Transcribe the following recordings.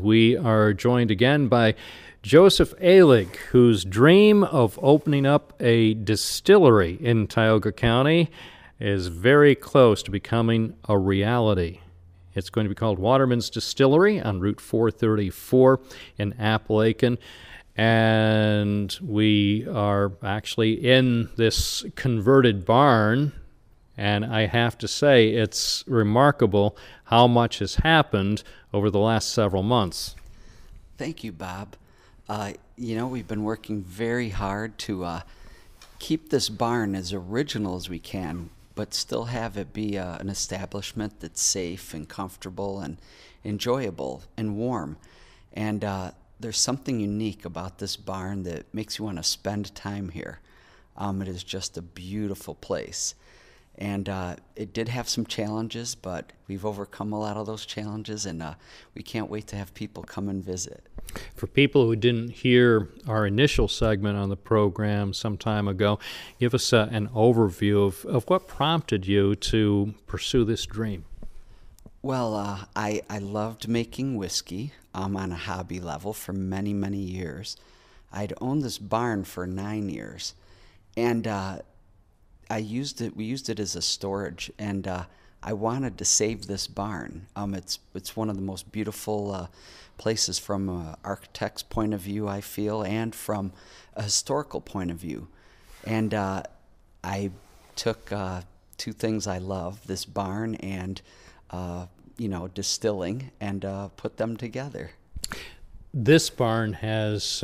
We are joined again by Joseph Alig, whose dream of opening up a distillery in Tioga County is very close to becoming a reality. It's going to be called Waterman's Distillery on Route 434 in Apalachin. And we are actually in this converted barn. And I have to say, it's remarkable how much has happened over the last several months. Thank you, Bob. We've been working very hard to keep this barn as original as we can, but still have it be an establishment that's safe and comfortable and enjoyable and warm. And there's something unique about this barn that makes you want to spend time here. It is just a beautiful place. And it did have some challenges, but we've overcome a lot of those challenges, and we can't wait to have people come and visit. For people who didn't hear our initial segment on the program some time ago, give us an overview of what prompted you to pursue this dream. Well, I loved making whiskey on a hobby level for many, many years. I'd owned this barn for 9 years, and we used it as a storage, and I wanted to save this barn. It's one of the most beautiful places from an architect's point of view, I feel, and from a historical point of view. And I took two things I love, this barn and distilling, and put them together. This barn has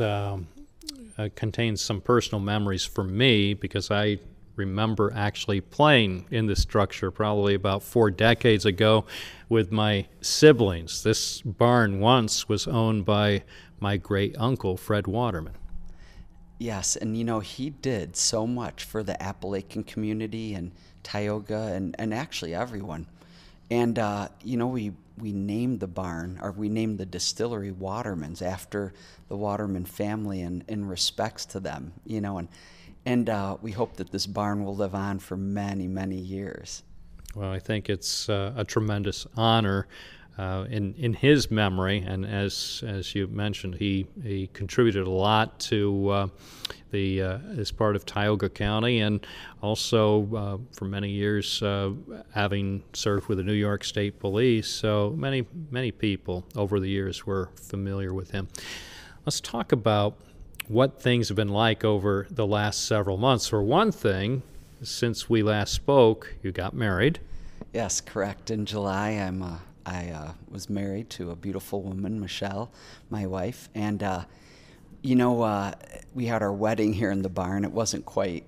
contains some personal memories for me because I remember actually playing in this structure probably about 4 decades ago with my siblings. This barn once was owned by my great uncle, Fred Waterman. Yes, and he did so much for the Apalachin community and Tioga and actually everyone. And we named the barn, or we named the distillery Waterman's after the Waterman family and in respects to them, and we hope that this barn will live on for many, many years. Well, I think it's a tremendous honor in his memory, and as you mentioned, he contributed a lot to as part of Tioga County, and also for many years having served with the New York State Police. So many people over the years were familiar with him. Let's talk about what things have been like over the last several months. For one thing, since we last spoke, you got married. Yes, correct. In July, I was married to a beautiful woman, Michelle, my wife, and we had our wedding here in the barn. It wasn't quite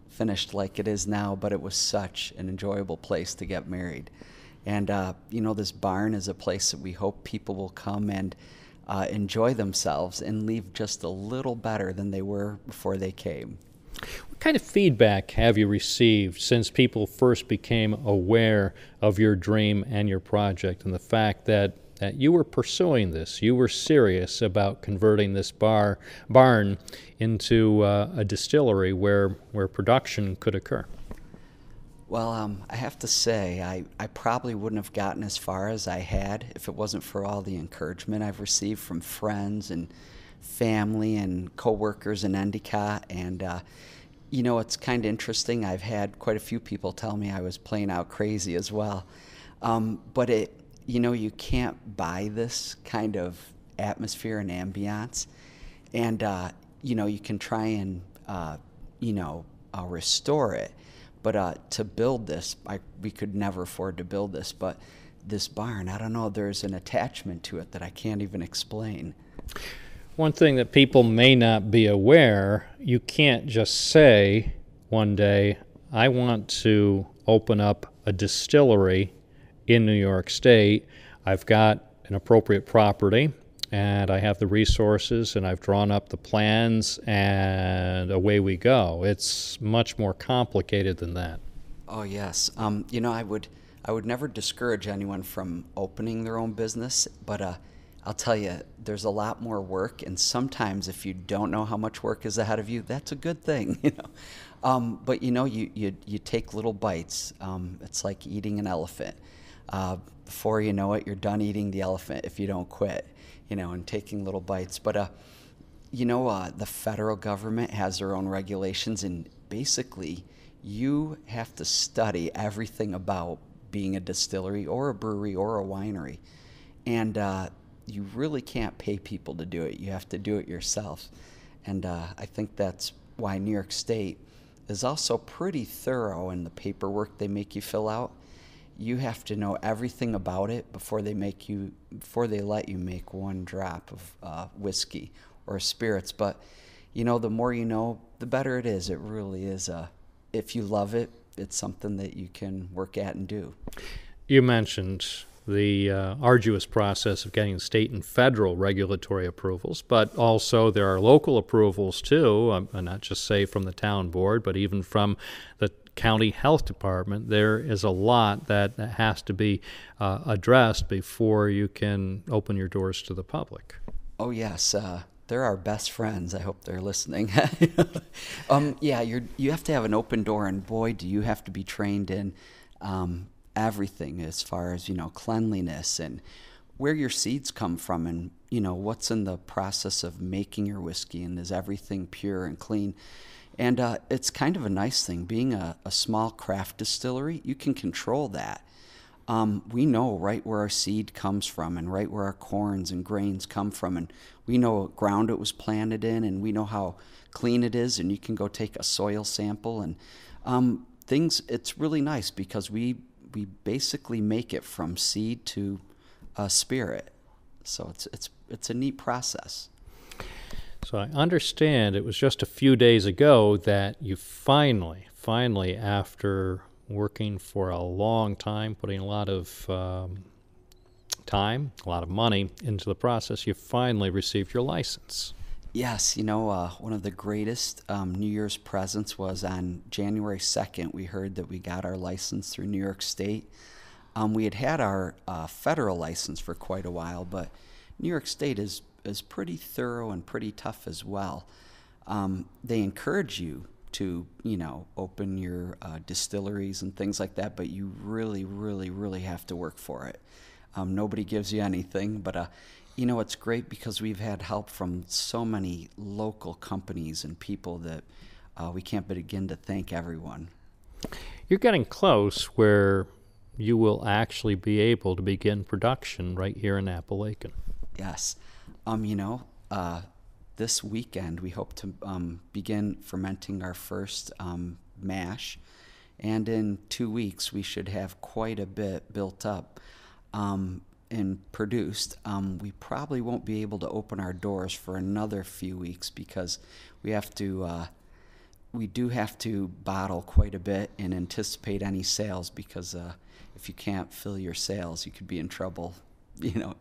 finished like it is now, but it was such an enjoyable place to get married. And this barn is a place that we hope people will come and enjoy themselves and leave just a little better than they were before they came. What kind of feedback have you received since people first became aware of your dream and your project, and the fact that you were pursuing this, you were serious about converting this barn into a distillery where production could occur? Well, I have to say, I probably wouldn't have gotten as far as I had if it wasn't for all the encouragement I've received from friends and family and coworkers in Endicott. And, it's kind of interesting. I've had quite a few people tell me I was playing out crazy as well. But you can't buy this kind of atmosphere and ambiance. And, you can try and, restore it. But to build this, we could never afford to build this. But this barn, I don't know, there's an attachment to it that I can't even explain. One thing that people may not be aware, you can't just say one day, I want to open up a distillery in New York State. I've got an appropriate property, and I have the resources, and I've drawn up the plans, and away we go. It's much more complicated than that. Oh, yes. I would never discourage anyone from opening their own business, but I'll tell you, there's a lot more work, and sometimes if you don't know how much work is ahead of you, that's a good thing, But you take little bites. It's like eating an elephant. Before you know it, you're done eating the elephant if you don't quit, and taking little bites. But the federal government has their own regulations, and basically you have to study everything about being a distillery or a brewery or a winery. And you really can't pay people to do it. You have to do it yourself. And I think that's why New York State is also pretty thorough in the paperwork they make you fill out. You have to know everything about it before they let you make one drop of whiskey or spirits. But the more you know, the better it is. It really is. If you love it, it's something that you can work at and do. You mentioned the arduous process of getting state and federal regulatory approvals, but also there are local approvals too, not just say from the town board, but even from the county health department. There is a lot that has to be addressed before you can open your doors to the public. Oh yes, they're our best friends. I hope they're listening. You have to have an open door, and boy, do you have to be trained in everything as far as cleanliness and where your seeds come from, and what's in the process of making your whiskey, and is everything pure and clean. And it's kind of a nice thing being a small craft distillery. You can control that. We know right where our seed comes from, and right where our corns and grains come from, and we know what ground it was planted in, and we know how clean it is, and you can go take a soil sample and it's really nice because we basically make it from seed to spirit. So it's a neat process. So I understand it was just a few days ago that you finally, after working for a long time, putting a lot of time, a lot of money into the process, you finally received your license. Yes, one of the greatest New Year's presents was on January 2nd. We heard that we got our license through New York State. We had our federal license for quite a while, but New York State is pretty thorough and pretty tough as well. They encourage you to, open your distilleries and things like that, but you really, really, really have to work for it. Nobody gives you anything, but it's great because we've had help from so many local companies and people that we can't begin to thank everyone. You're getting close where you will actually be able to begin production right here in Apalachin. Yes. This weekend we hope to begin fermenting our first mash, and in 2 weeks we should have quite a bit built up and produced. We probably won't be able to open our doors for another few weeks because we do have to bottle quite a bit and anticipate any sales, because if you can't fill your sales, you could be in trouble,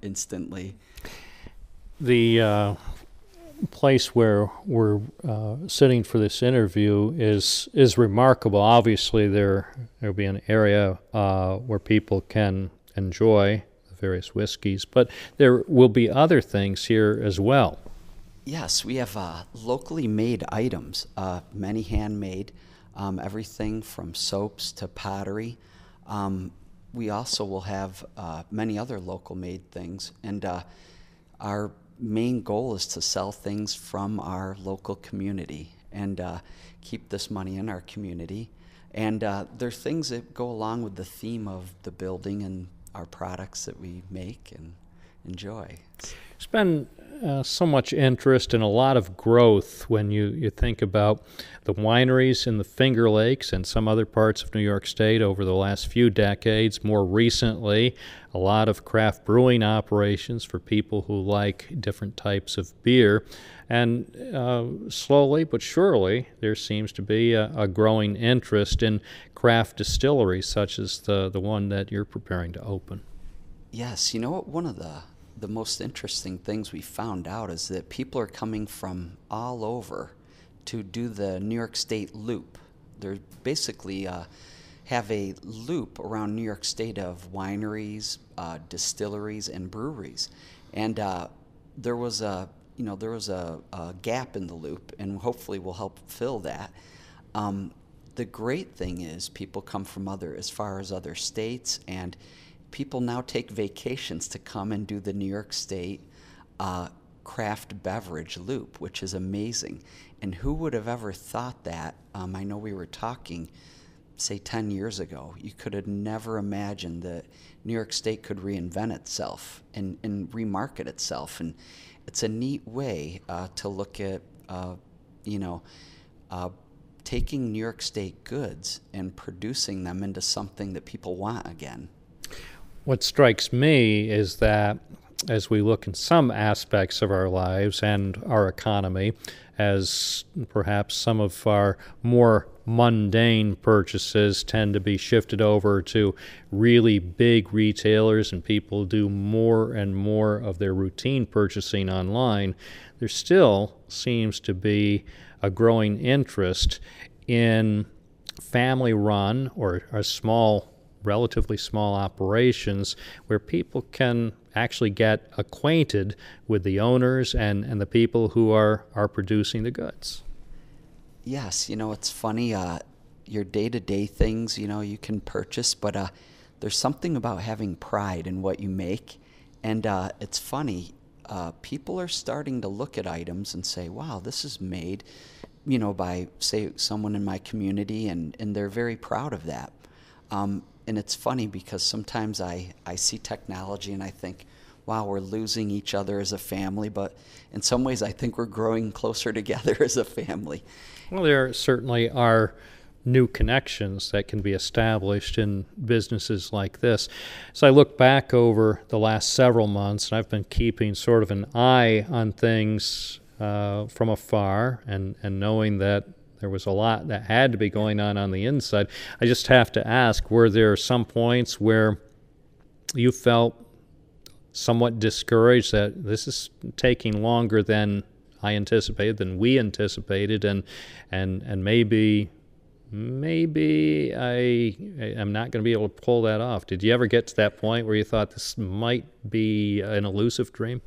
instantly. The place where we're sitting for this interview is remarkable. Obviously, there'll be an area where people can enjoy the various whiskeys, but there will be other things here as well. Yes, we have locally made items, many handmade, everything from soaps to pottery. We also will have many other local made things, and our main goal is to sell things from our local community and keep this money in our community. And there are things that go along with the theme of the building and our products that we make and enjoy. There's been so much interest and a lot of growth when you think about the wineries in the Finger Lakes and some other parts of New York State over the last few decades. More recently, a lot of craft brewing operations for people who like different types of beer. And slowly but surely, there seems to be a growing interest in craft distilleries such as the one that you're preparing to open. Yes, one of the most interesting things we found out is that people are coming from all over to do the New York State loop. They're basically have a loop around New York State of wineries, distilleries, and breweries. And there was a gap in the loop, and hopefully we'll help fill that. The great thing is people come from as far as other states, and people now take vacations to come and do the New York State craft beverage loop, which is amazing. And who would have ever thought that? I know we were talking, say 10 years ago, you could have never imagined that New York State could reinvent itself and remarket itself. And it's a neat way to look at, taking New York State goods and producing them into something that people want again. What strikes me is that as we look in some aspects of our lives and our economy, as perhaps some of our more mundane purchases tend to be shifted over to really big retailers and people do more and more of their routine purchasing online, there still seems to be a growing interest in family-run or relatively small operations where people can actually get acquainted with the owners and the people who are producing the goods. Yes, it's funny, your day-to-day things, you can purchase, but there's something about having pride in what you make. And it's funny, people are starting to look at items and say, wow, this is made, by, say, someone in my community, and they're very proud of that. And it's funny because sometimes I see technology and I think, wow, we're losing each other as a family, but in some ways I think we're growing closer together as a family. Well, there certainly are new connections that can be established in businesses like this. So I look back over the last several months, and I've been keeping sort of an eye on things from afar and knowing that there was a lot that had to be going on the inside. I just have to ask, were there some points where you felt somewhat discouraged that this is taking longer than I anticipated, than we anticipated, and maybe I am not going to be able to pull that off? Did you ever get to that point where you thought this might be an elusive dream?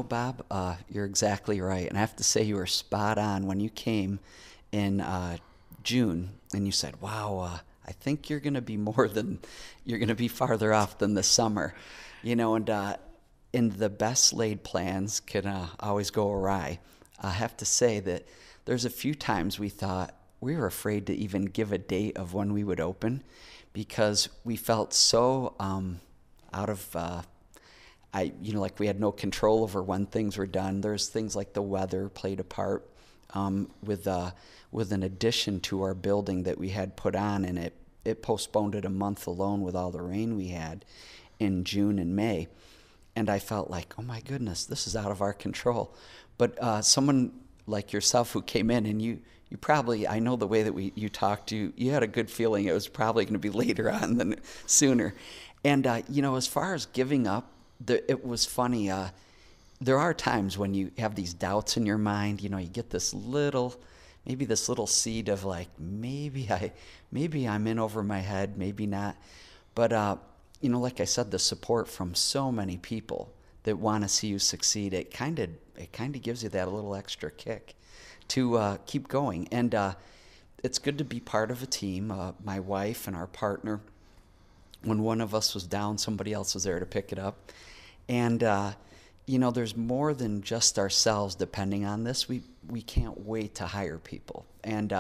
Bob, you're exactly right. And I have to say you were spot on when you came in June and you said, wow, I think you're going to be farther off than the summer. And the best laid plans can always go awry. I have to say that there's a few times we thought we were afraid to even give a date of when we would open because we felt so out of... like we had no control over when things were done. There's things like the weather played a part with an addition to our building that we had put on, and it postponed it a month alone with all the rain we had in June and May. And I felt like, oh my goodness, this is out of our control. But someone like yourself who came in and you probably, I know the way that you talked, you had a good feeling it was probably going to be later on than sooner. And, as far as giving up, it was funny. There are times when you have these doubts in your mind. You get this little seed of like, maybe I'm in over my head, maybe not. But like I said, the support from so many people that want to see you succeed, it kind of gives you that little extra kick to keep going. And it's good to be part of a team. My wife and our partner, when one of us was down, somebody else was there to pick it up. And, there's more than just ourselves depending on this. We can't wait to hire people and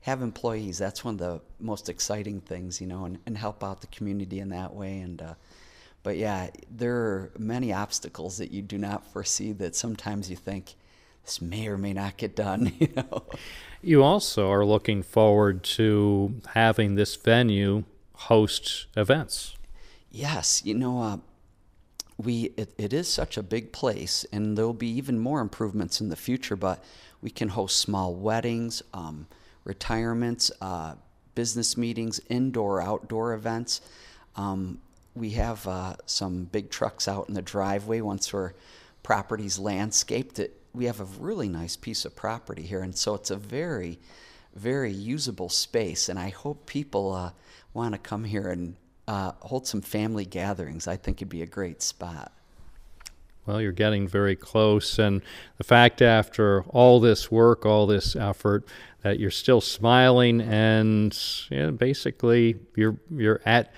have employees. That's one of the most exciting things, and help out the community in that way. And but, yeah, there are many obstacles that you do not foresee that sometimes you think this may or may not get done, You also are looking forward to having this venue host events. Yes, it is such a big place, and there'll be even more improvements in the future, but we can host small weddings, retirements, business meetings, indoor, outdoor events. We have some big trucks out in the driveway once our property's landscaped. We have a really nice piece of property here, and so it's a very, very usable space, and I hope people want to come here and hold some family gatherings. I think it'd be a great spot. Well, you're getting very close, and the fact after all this work, all this effort, that you're still smiling, and basically you're at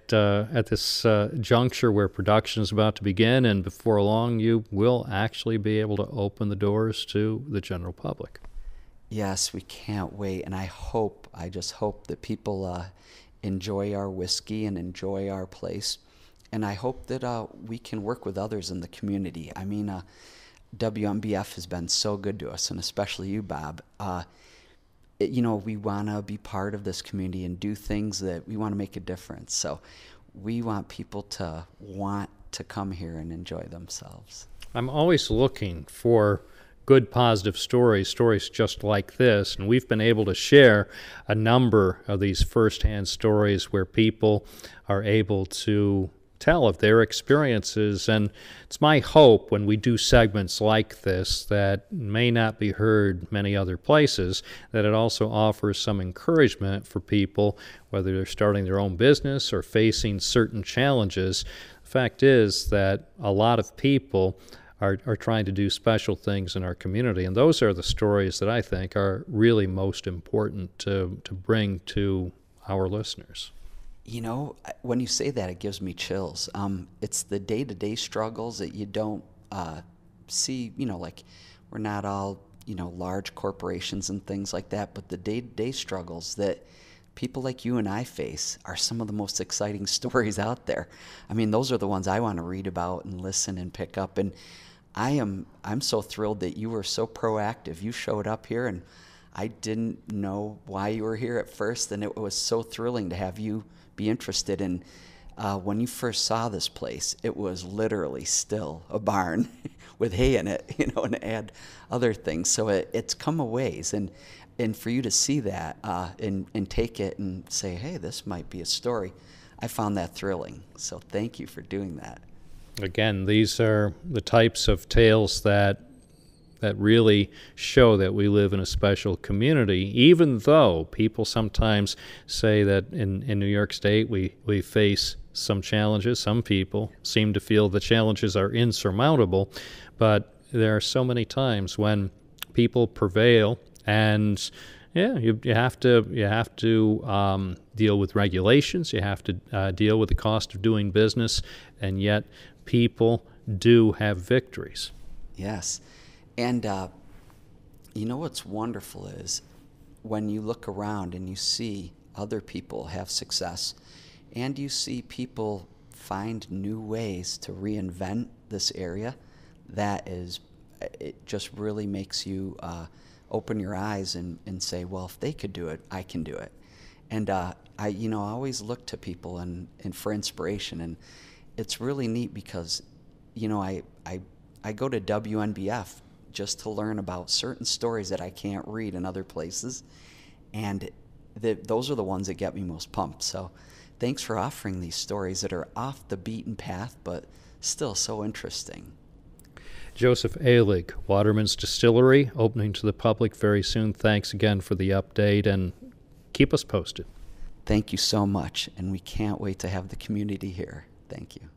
this juncture where production is about to begin, and before long you will actually be able to open the doors to the general public. Yes, we can't wait, and I just hope that people enjoy our whiskey and enjoy our place. And I hope that we can work with others in the community. I mean, WNBF has been so good to us, and especially you, Bob. We want to be part of this community and do things that we want to make a difference. So we want people to want to come here and enjoy themselves. I'm always looking for good, positive stories just like this, and we've been able to share a number of these firsthand stories where people are able to tell of their experiences. And it's my hope when we do segments like this that may not be heard many other places, that it also offers some encouragement for people, whether they're starting their own business or facing certain challenges. The fact is that a lot of people are trying to do special things in our community, and those are the stories that I think are really most important to bring to our listeners. When you say that, it gives me chills. It's the day-to-day struggles that you don't see, like we're not all, large corporations and things like that, but the day-to-day struggles that people like you and I face are some of the most exciting stories out there. I mean, those are the ones I want to read about and listen and pick up. And I'm so thrilled that you were so proactive. You showed up here, and I didn't know why you were here at first, and it was so thrilling to have you be interested in. When you first saw this place, it was literally still a barn with hay in it, and add other things. So it's come a ways, and for you to see that and take it and say, hey, this might be a story, I found that thrilling. So thank you for doing that. Again, these are the types of tales that really show that we live in a special community, even though people sometimes say that in New York State we face some challenges. Some people seem to feel the challenges are insurmountable, but there are so many times when people prevail, and you have to deal with regulations, you have to deal with the cost of doing business, and yet people do have victories. Yes. And what's wonderful is when you look around and you see other people have success, and you see people find new ways to reinvent this area, it just really makes you open your eyes and say, well, if they could do it, I can do it. And I always look to people and for inspiration, and it's really neat because I go to WNBF just to learn about certain stories that I can't read in other places, and those are the ones that get me most pumped. So thanks for offering these stories that are off the beaten path but still so interesting. Joseph Alig, Waterman's Distillery, opening to the public very soon. Thanks again for the update, and keep us posted. Thank you so much, and we can't wait to have the community here. Thank you.